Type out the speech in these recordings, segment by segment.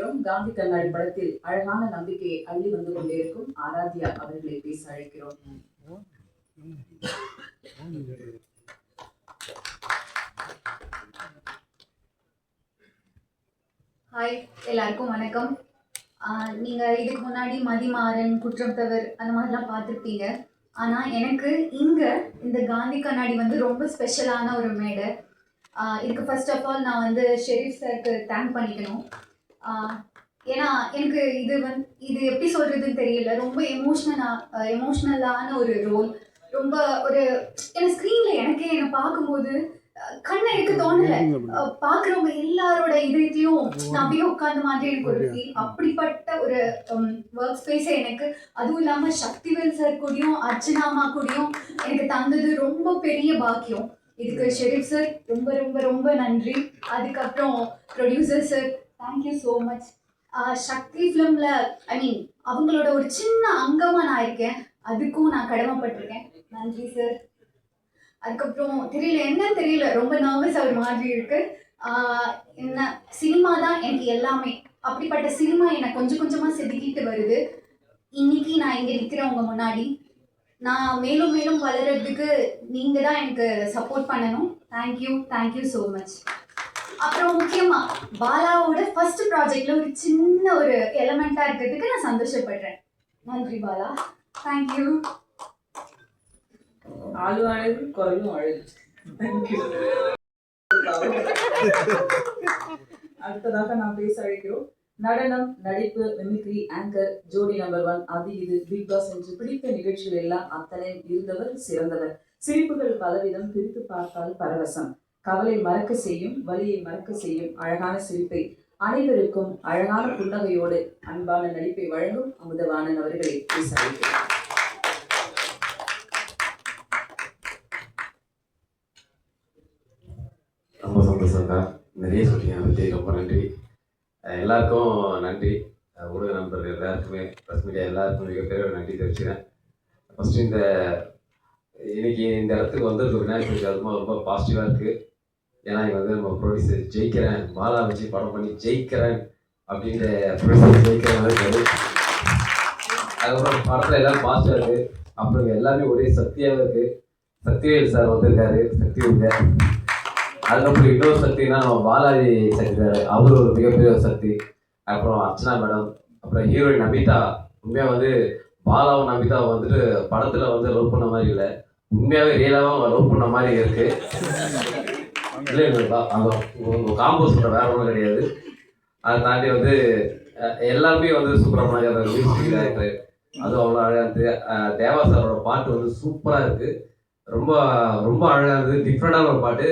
காந்தி கண்ணாடி படத்தில் அழகான நம்பிக்கையை அள்ளி வந்து கொண்டிருக்கும் ஆராத்யா அவர்களை பேச அழைக்கிறோம். ஹாய், எல்லாருக்கும் வணக்கம். நீங்கள் இதுக்கு முன்னாடி மதிமாறன், குற்றம் தவர் அந்த மாதிரிலாம் பார்த்துருப்பீங்க. ஆனால் எனக்கு இங்கே இந்த காந்தி கண்ணாடி வந்து ரொம்ப ஸ்பெஷலான ஒரு மேடை. இதுக்கு ஃபர்ஸ்ட் ஆஃப் ஆல் நான் வந்து ஷெரீஃப் சாருக்கு தேங்க் பண்ணிக்கணும். ஏன்னா எனக்கு இது எப்படி சொல்கிறதுன்னு தெரியல. ரொம்ப எமோஷ்னலான ஒரு ரோல். ரொம்ப ஒரு எனக்கு ஸ்க்ரீனில் என்னை பார்க்கும்போது கண்ணை எடுக்க தோணலை. பார்க்குறவங்க எல்லாரோட இதயத்தையும் நான் அப்படியே உட்கார்ந்த மாதிரி எனக்கு ஒரு ஃபீல். அப்படிப்பட்ட ஒரு ஒர்க் ஸ்பேஸை எனக்கு, அதுவும் இல்லாமல் சக்திவேல் சார் கூடயும் அர்ச்சனாமா கூடயும் எனக்கு தந்தது ரொம்ப பெரிய பாக்கியம். இதுக்கு ஷெரீஃப் சார் ரொம்ப ரொம்ப ரொம்ப நன்றி. அதுக்கப்புறம் producer sir, thank you so much. Sakthi ஃபிலிமில் அவங்களோட ஒரு சின்ன அங்கமாக நான் இருக்கேன், அதுக்கும் நான் கடமைப்பட்டிருக்கேன். நன்றி சார். அதுக்கப்புறம் என்னன்னு தெரியல, ரொம்ப நர்வஸ் ஆகிற மாதிரி இருக்கு. என்ன சினிமா தான் எனக்கு எல்லாமே. அப்படிப்பட்ட சினிமா என்னை கொஞ்சம் கொஞ்சமாக செதுக்கிட்டு வருது. இன்னைக்கு நான் இங்கே நிற்கிறவங்க முன்னாடி நான் மேலும் மேலும் வளர்கிறதுக்கு நீங்கள் தான் எனக்கு சப்போர்ட் பண்ணணும். Thank you so much. அப்புறம் முக்கியமாக பாலாவோட ஃபர்ஸ்ட் ப்ராஜெக்டில் ஒரு சின்ன ஒரு எலமெண்ட்டாக இருக்கிறதுக்கு நான் சந்தோஷப்படுறேன். நன்றி பாலா, தேங்க்யூ. ஆளு அழகு குறையும் அழகு. அடுத்ததாக நாம் பேச அழைக்கிறோம். நடனம், நடிப்பு, மிமிக்ரி, ஆங்கர், ஜோடி நம்பர் 1, அது இது, பிக் பாஸ் என்று பிடித்த நிகழ்ச்சிகள் எல்லாம் அத்தனை இருந்தவர், சிறந்தவர். சிரிப்புகள் பலவிதம், பிரித்து பார்த்தால் பரவசம். கவலை மறக்க செய்யும், வலியை மறக்க செய்யும் அழகான சிரிப்பை, அனைவருக்கும் அழகான புன்னகையோடு அன்பான நடிப்பை வழங்கும் அமுதவாணன் அவர்களை பேச அழைக்கிறோம். ரொம்ப சந்தோஷம்க்கா, நிறைய சொல்லிங்க பற்றி ரொம்ப நன்றி. எல்லாருக்கும் நன்றி. ஊடக நண்பர்கள் எல்லாருக்குமே, ப்ரெஸ் மீடியா எல்லாருக்கும் மிகப்பெரிய நன்றி தெரிவிச்சுக்கிறேன். ஃபஸ்ட்டு இன்னைக்கு இந்த இடத்துக்கு வந்ததுக்கு விநாயகர் அதுமா ரொம்ப பாசிட்டிவாக இருக்குது. ஏன்னா இங்கே வந்து நம்ம ப்ரொடியூசர் ஜெயிக்கிறேன், பாலா வச்சு படம் பண்ணி ஜெயிக்கிறேன் அப்படின்ற ப்ரொடியூசர் ஜெயிக்கிற மாதிரி இருக்குது. அதுக்கப்புறம் படத்தில் எல்லாம் பாசிட்டிவாக இருக்குது. அப்புறம் எல்லாமே ஒரே சக்தியாக இருக்குது. சக்திவேல் சார் வந்திருக்காரு, சக்தி உங்க. அதுக்கப்புறம் இன்னொரு சக்தினா நம்ம பாலாஜி சக்தி சார், அவர் ஒரு மிகப்பெரிய சக்தி. அப்புறம் அர்ச்சனா மேடம், அப்புறம் ஹீரோயின் நமிதா. உண்மையாக வந்து பாலாவும் நமிதாவை வந்துட்டு படத்தில் வந்து லவ் பண்ண மாதிரி இல்லை, உண்மையாகவே ரியலாகவும் லவ் பண்ண மாதிரி இருக்குது. இல்லை அவங்க காம்போஸ் பண்ணுற வேற ஒன்றும் கிடையாது. அதை தாண்டி வந்து எல்லாருமே வந்து சூப்பராக மியூசிக் டைரக்டர், அதுவும் அவ்வளோ அழகாக இருக்குது. தேவா சாரோட பாட்டு வந்து சூப்பராக இருக்குது, ரொம்ப ரொம்ப அழகாக இருந்தது. டிஃப்ரெண்டான ஒரு பாட்டு,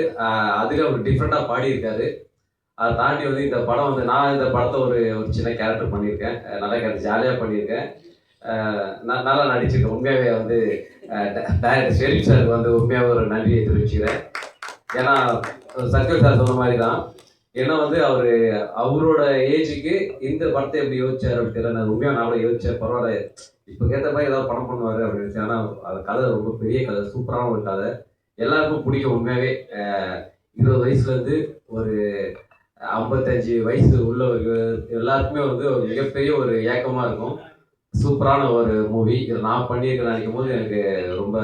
அதில் ஒரு டிஃப்ரெண்டாக பாடியிருக்காரு. அதை தாண்டி வந்து இந்த படம் வந்து நான் இந்த படத்தை ஒரு சின்ன கேரக்டர் பண்ணியிருக்கேன். நல்லா கேரக்டர் ஜாலியாக பண்ணியிருக்கேன். நல்லா நடிச்சிருக்கேன். உண்மையாகவே வந்து டைரக்டர் ஷெரீஃப் சாருக்கு வந்து உண்மையாக ஒரு நன்றியை தெரிவிச்சுக்கிறேன். ஏன்னா சங்கர் சார் சொன்ன மாதிரி தான், ஏன்னா வந்து அவரோட ஏஜுக்கு இந்த படத்தை எப்படி யோசிச்சார் அப்படின்னு தெரியல. நான் உண்மையாக நான் யோசிச்சேன், பரவாயில்ல இப்போ கேட்ட மாதிரி ஏதாவது படம் பண்ணுவார் அப்படின்னு. ஆனால் அது கதை ரொம்ப பெரிய கதை, சூப்பரான ஒரு கதை, எல்லாருக்கும் பிடிக்கும். உண்மையாகவே 20 வயசுலேருந்து ஒரு 55 வயசு உள்ளவர்கள் எல்லாருக்குமே வந்து ஒரு மிகப்பெரிய ஒரு ஏக்கமாக இருக்கும். சூப்பரான ஒரு மூவி இதில் நான் பண்ணியிருக்கேன் நினைக்கும் போது எனக்கு ரொம்ப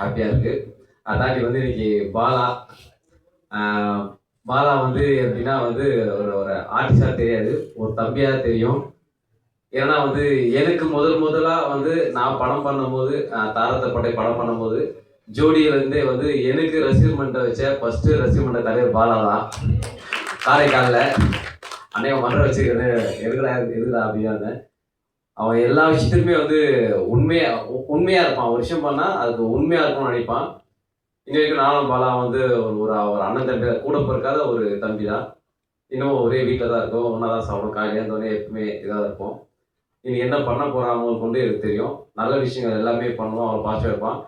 ஹாப்பியாக இருக்குது. அதை தாண்டி வந்து இன்னைக்கு பாலா வந்து எப்படின்னா வந்து ஒரு ஆர்டிஸ்டாக தெரியாது, ஒரு தம்பியாக தெரியும். ஏன்னா வந்து எனக்கு முதலாக வந்து நான் படம் பண்ணும்போது, தாரத்தை படம் பண்ணும்போது ஜோடியிலேருந்தே வந்து எனக்கு ரசிகர் மன்றம் வச்ச ஃபஸ்ட்டு ரசிகர் மன்ற தலைவர் பாலா தான். காரைக்காலில் அன்னைய மன்றம் வச்சுக்கிறேன்னு எதுக்குடா அப்படின்னா, அவன் எல்லா விஷயத்துக்குமே வந்து உண்மையாக இருப்பான். ஒரு விஷயம் பண்ணால் அதுக்கு உண்மையாக இருக்கும்னு நினைப்பான். இன்ன வரைக்கும் நானும் பாலா வந்து ஒரு அண்ணன் தம்பி, கூட பிறக்காத ஒரு தம்பி தான். இன்னும் ஒரே வீட்டில் தான் இருக்கும், ஒன்றா தான் சாப்பிடும், காலையில் இருந்தோடனே எப்பவுமே இதாக இருப்போம். இன்னைக்கு என்ன பண்ண போகிறாங்க கொண்டு எனக்கு தெரியும். நல்ல விஷயங்கள் எல்லாமே பண்ணுவோம், அவளை பாசிட்டிவ் இருப்பான்.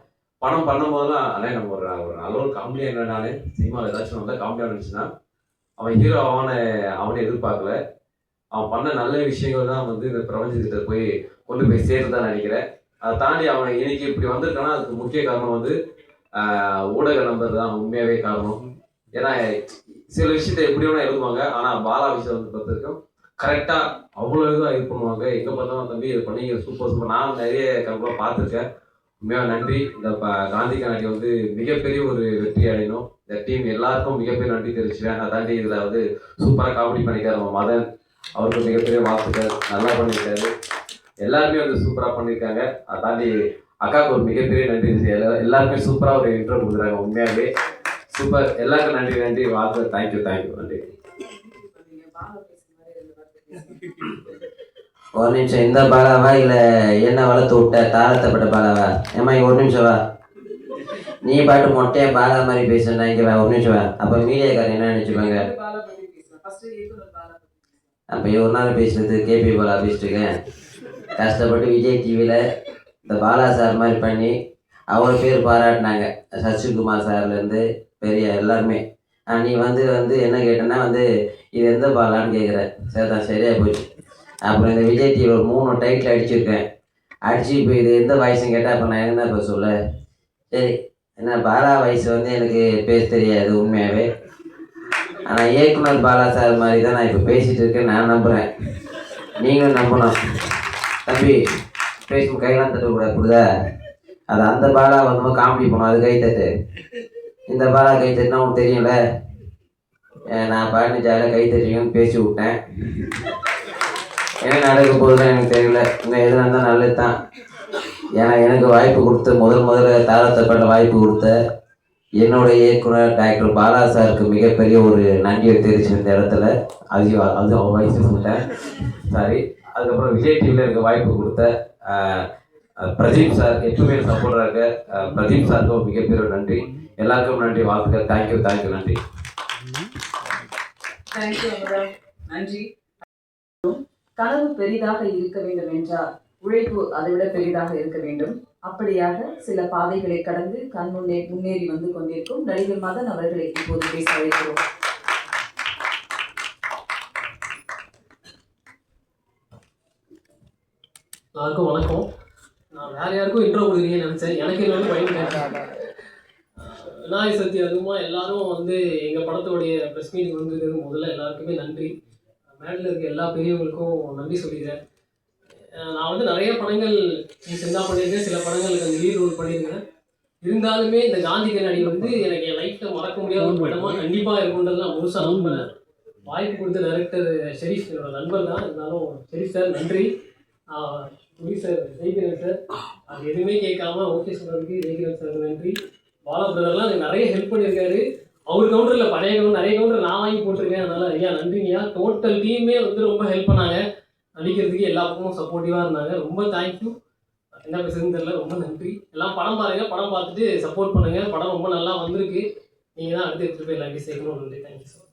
படம் பண்ணும் போதெல்லாம் அண்ணே நம்ம ஒரு நல்ல ஒரு காமெடியாக என்ன, நான் சினிமாவில் ஏதாச்சும் நல்லா காமெடியாக இருந்துச்சுன்னா அவன் ஹீரோ அவனை எதிர்பார்க்கல. அவன் பண்ண நல்ல விஷயங்கள் தான் வந்து இந்த பிரபஞ்சத்திட்ட போய் கொண்டு போய் சேர்த்துதான் நினைக்கிறேன். அதை தாண்டி அவன் இன்னைக்கு இப்படி வந்திருக்கானா அதுக்கு முக்கிய காரணம் வந்து ஊடக நம்பர் தான் உண்மையாகவே காரணம். ஏன்னா சில விஷயத்த எப்படி வேணா எழுதுவாங்க, ஆனால் பாலா விஷயம் வந்து பொறுத்த வரைக்கும் கரெக்டாக அவ்வளோ இதாக இது பண்ணுவாங்க. எங்கே பார்த்தாலும் தம்பி இது பண்ணி சூப்பர் சூப்பர். நான் நிறைய கணக்கெலாம் பார்த்துருக்கேன். உண்மையாக நன்றி. இந்த காந்தி கண்ணாடி வந்து மிகப்பெரிய ஒரு வெற்றி அடையணும். இந்த டீம் எல்லாருக்கும் மிகப்பெரிய நன்றி தெரிவிச்சுவேன். அதை தாண்டி இதில் வந்து சூப்பராக காமெடி பண்ணியிருக்காரு நம்ம மதன், அவருக்கு மிகப்பெரிய வாழ்த்துக்கள். நல்லா பண்ணியிருக்காரு. எல்லாருமே வந்து சூப்பராக பண்ணியிருக்காங்க. அதை தாண்டி அக்காவுக்கு ஒரு மிகப்பெரிய நன்றி. எல்லாருமே சூப்பராக ஒரு இன்ட்ரோ கொடுக்குறாங்க. உண்மையாகவே சூப்பர். எல்லாருக்கும் நன்றி நன்றி வாழ்த்து. தேங்க்யூ நன்றி. ஒரு நிமிஷம், இந்த பாலாவா இல்லை என்ன வளர்த்து விட்ட தாளத்தப்பட்ட பாலாவா? ஏமா இங்கே ஒரு நிமிஷம் வா. நீ பாட்டு மொட்டையா பாலா மாதிரி பேசுனா இங்கே வா, ஒரு நிமிஷம் வா. அப்போ மீடியாக்காரர் என்ன நினச்சிப்பாங்க? அப்போ ஒரு நாள் பேசுறது கேபி பாலா பேசிட்டு இருக்கேன். கஷ்டப்பட்டு விஜய் டிவியில் இந்த பாலா சார் மாதிரி பண்ணி அவ்வளோ பேர் பாராட்டினாங்க. சசிகுமார் சார்லேருந்து பெரிய எல்லாருமே. நீ வந்து என்ன கேட்டேன்னா இது எந்த பாலான்னு கேட்குற. சரி தான், சரியாக போச்சு. அப்புறம் இந்த விஜய் டிவி ஒரு 3 டைட்டில் அடிச்சிருக்கேன். அடிச்சு இப்போ இது எந்த வயசுன்னு கேட்டால் அப்போ நான் என்ன இப்போ சொல்ல. சரி, என்ன பாலா வயசு எனக்கு பேச தெரியாது உண்மையாகவே. ஆனால் இயக்குனர் பாலா சார் மாதிரி தான் நான் இப்போ பேசிகிட்டு இருக்கேன். நான் நம்புகிறேன், நீங்களும் நம்பணும். தம்பி பேசும் கையெல்லாம் தட்டக்கூடாது, புரியுதா? அது அந்த பாலா காமெடி பண்ணும், அது கை தட்டு. இந்த பாலா கை தட்டுனா உனக்கு தெரியும்ல. நான் பாட்டு ஜாலியாக கை தட்டிங்கன்னு பேசி விட்டேன். என்ன நடக்க போகுதுன்னு எனக்கு தெரியல. இன்னும் எதுனா இருந்தால் நல்லது தான். ஏன்னா எனக்கு வாய்ப்பு கொடுத்து முதல்ல தாளத்தப்பட்ட வாய்ப்பு கொடுத்த என்னோட இயக்குனர் டாக்டர் பாலா சாருக்கு மிகப்பெரிய ஒரு நன்றியை தெரிவிச்சு இந்த இடத்துல. அது அவர் வயசு சொல்லிட்டேன், சாரி. அதுக்கப்புறம் விஜய் டிவியில் எனக்கு வாய்ப்பு கொடுத்த பிரதீப் சார், எப்பவுமே சப்போர்ட்டாக இருக்க பிரதீப் சாருக்கும் மிகப்பெரிய நன்றி. எல்லாருக்கும் நன்றி, வாழ்த்துக்கள். தேங்க்யூ நன்றி. நன்றி. கனவு பெரிதாக இருக்க வேண்டும் என்றால் உழைப்பு அதை விட பெரிதாக இருக்க வேண்டும். அப்படியாக சில பாதைகளை கடந்து முன்னேறி வந்து கொண்டிருக்கும் நடிகர் மதன் அவர்களை இப்போது பேச அழைக்கிறோம். எல்லாருக்கும் வணக்கம். நான் வேற யாருக்கும் இன்ட்ரோ கொடுக்குறீங்கன்னு நினச்சேன். எனக்கு இன்னொன்று பயன் விநாயக சதுர்த்தி அதுவுமா எல்லாரும் எங்கள் படத்தோடைய ப்ரெஸ் மீட்டிங் வந்திருக்கிறது முதல்ல எல்லாருக்குமே நன்றி. மேடையில் இருக்க எல்லா பெரியவங்களுக்கும் நன்றி சொல்லிடுறேன். நான் நிறைய படங்கள் செந்தா பண்ணியிருக்கேன், சில படங்களுக்கு லீட் ரோல் பண்ணியிருக்கேன். இருந்தாலுமே இந்த காந்தி கண்ணாடி எனக்கு என் லைஃப்பில் மறக்க முடியாத ஒரு படமாக கண்டிப்பாக இருக்குன்றது நான் முழுசாக நம்புகிறேன். வாய்ப்பு கொடுத்த டைரக்டர் ஷெரீஃப் என்னோட நண்பர் தான். இருந்தாலும் ஷெரீஃப் சார் நன்றி. சார் ஜெய்கிரன் சார் அது எதுவுமே கேட்காம ஓகே சொல்கிறதுக்கு ஜெய்கிரன் சார் நன்றி. பாலா பிரதர்லாம் எனக்கு நிறைய ஹெல்ப் பண்ணியிருக்காரு. அவர் கவுண்டரில் பழைய கவுண்டர் நிறைய கவுண்டர் நான் வாங்கி போட்டிருக்கேன். அதனால் ஐயா நன்றிங்கய்யா. டோட்டல் டீமே ரொம்ப ஹெல்ப் பண்ணாங்க. நடிக்கிறதுக்கு எல்லா பக்கமும் சப்போர்ட்டிவாக இருந்தாங்க. ரொம்ப தேங்க்யூ. என்ன பேசுறதுன்னு தெரியல. ரொம்ப நன்றி. எல்லாம் படம் பாருங்கள், படம் பார்த்துட்டு சப்போர்ட் பண்ணுங்கள். படம் ரொம்ப நல்லா வந்திருக்கு. நீங்கள் தான் அடுத்து எடுத்துகிட்டு போய் எல்லாத்தையும் சேர்க்கணும். நன்றி. Thank you sir.